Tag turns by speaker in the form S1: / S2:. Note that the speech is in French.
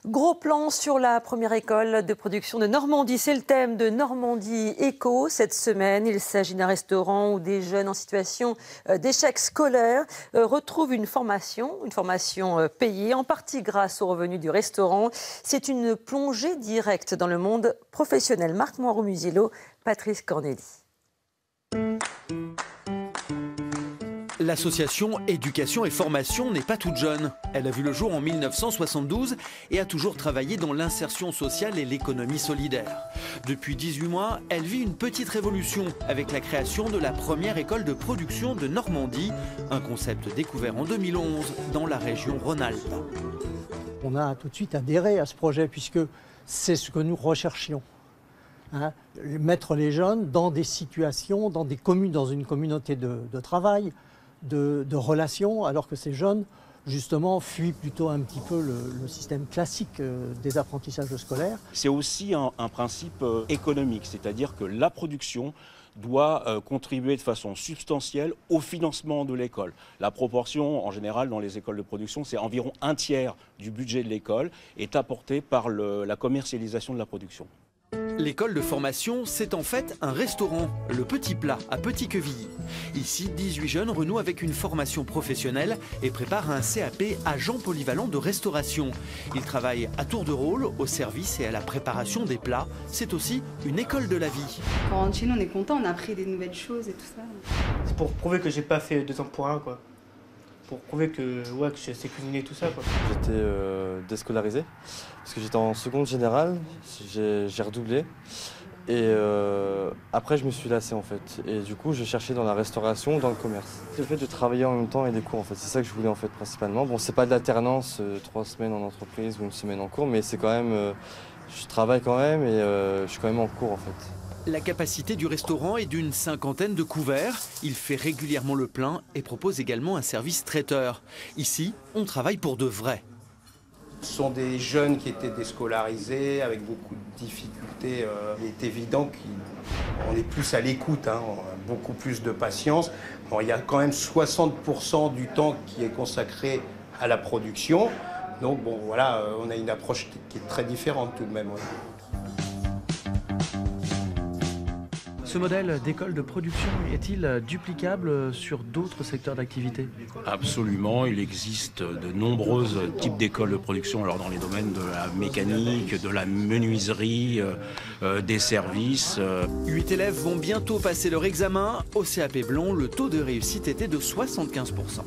S1: Gros plan sur la première école de production de Normandie. C'est le thème de Normandie Éco cette semaine. Il s'agit d'un restaurant où des jeunes en situation d'échec scolaire retrouvent une formation payée, en partie grâce aux revenus du restaurant. C'est une plongée directe dans le monde professionnel. Marc Moirou-Musiello, Patrice Corneli.
S2: L'association Éducation et Formation n'est pas toute jeune. Elle a vu le jour en 1972 et a toujours travaillé dans l'insertion sociale et l'économie solidaire. Depuis 18 mois, elle vit une petite révolution avec la création de la première école de production de Normandie, un concept découvert en 2011 dans la région Rhône-Alpes.
S3: On a tout de suite adhéré à ce projet puisque c'est ce que nous recherchions. Mettre les jeunes dans des situations, dans une communauté de travail, de relations, alors que ces jeunes, justement, fuient plutôt un petit peu le système classique des apprentissages scolaires.
S4: C'est aussi un principe économique, c'est-à-dire que la production doit contribuer de façon substantielle au financement de l'école. La proportion, en général, dans les écoles de production, c'est environ 1/3 du budget de l'école est apporté par la commercialisation de la production.
S2: L'école de formation, c'est en fait un restaurant, le Petit Plat, à Petit-Quevilly. Ici, 18 jeunes renouent avec une formation professionnelle et préparent un CAP agent polyvalent de restauration. Ils travaillent à tour de rôle au service et à la préparation des plats. C'est aussi une école de la vie.
S5: Quand on rentre chez nous, on est content, on a appris des nouvelles choses et tout ça.
S6: C'est pour prouver que j'ai pas fait 2 ans pour rien, quoi. Pour prouver que je sais cuisiner tout ça, quoi.
S7: J'étais déscolarisé parce que j'étais en seconde générale, j'ai redoublé et après je me suis lassé en fait et du coup je cherchais dans la restauration, dans le commerce. Le fait de travailler en même temps et des cours en fait, c'est ça que je voulais en fait principalement. Bon, c'est pas de l'alternance, 3 semaines en entreprise ou 1 semaine en cours, mais c'est quand même, je travaille quand même et je suis quand même en cours en fait.
S2: La capacité du restaurant est d'une 50aine de couverts. Il fait régulièrement le plein et propose également un service traiteur. Ici, on travaille pour de vrai.
S8: Ce sont des jeunes qui étaient déscolarisés, avec beaucoup de difficultés. Il est évident qu'on est plus à l'écoute, on a beaucoup plus de patience. Bon, il y a quand même 60% du temps qui est consacré à la production. Donc bon, voilà, on a une approche qui est très différente tout de même. Ouais.
S9: Ce modèle d'école de production est-il duplicable sur d'autres secteurs d'activité?
S4: Absolument, il existe de nombreux types d'écoles de production, alors dans les domaines de la mécanique, de la menuiserie, des services.
S2: 8 élèves vont bientôt passer leur examen. Au CAP Blond, le taux de réussite était de 75%.